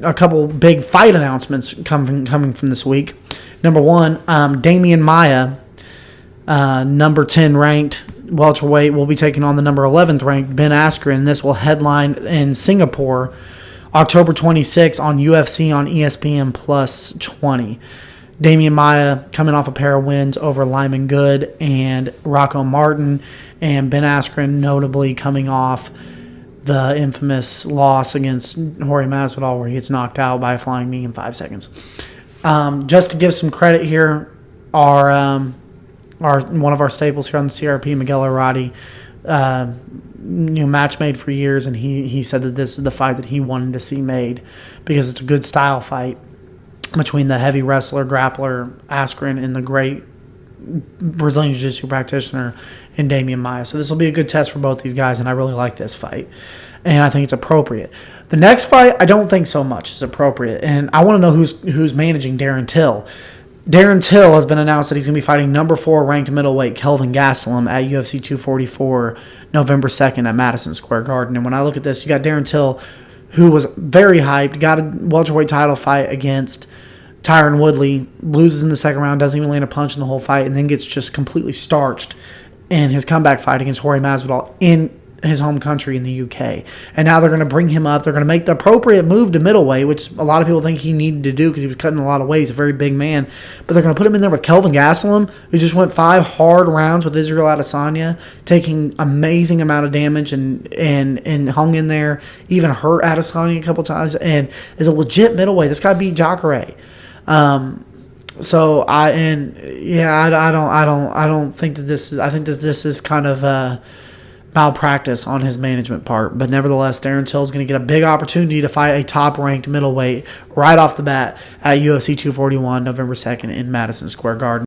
a couple big fight announcements coming from this week. Number one, Damian Maia, number 10 ranked welterweight, will be taking on the number 11th ranked Ben Askren. This will headline in Singapore October 26 on UFC on ESPN Plus 20. Damian Maia coming off a pair of wins over Lyman Good and Rocco Martin, and Ben Askren notably coming off the infamous loss against Jorge Masvidal where he gets knocked out by a flying knee in 5 seconds. Just to give some credit here, our one of our staples here on the CRP, Miguel Arati, match made for years, and he said that this is the fight that he wanted to see made because it's a good style fight between the heavy wrestler, grappler, Askren, and the great Brazilian Jiu-Jitsu practitioner in Damian Maia. So this will be a good test for both these guys, and I really like this fight, and I think it's appropriate. The next fight, I don't think so much is appropriate, and I want to know who's managing Darren Till. Darren Till has been announced that he's going to be fighting number 4 ranked middleweight Kelvin Gastelum at UFC 244 November 2nd at Madison Square Garden. And when I look at this, you got Darren Till, who was very hyped, got a welterweight title fight against Tyron Woodley, loses in the second round, doesn't even land a punch in the whole fight, and then gets just completely starched in his comeback fight against Jorge Masvidal in his home country in the UK. And now they're going to bring him up. They're going to make the appropriate move to middleweight, which a lot of people think he needed to do because he was cutting a lot of weight. He's a very big man. But they're going to put him in there with Kelvin Gastelum, who just went 5 hard rounds with Israel Adesanya, taking amazing amount of damage and hung in there, even hurt Adesanya a couple times, and is a legit middleweight. This guy beat Jacare. I don't think that this is. I think that this is kind of malpractice on his management part. But nevertheless, Darren Till is going to get a big opportunity to fight a top-ranked middleweight right off the bat at UFC 241 November 2nd in Madison Square Garden.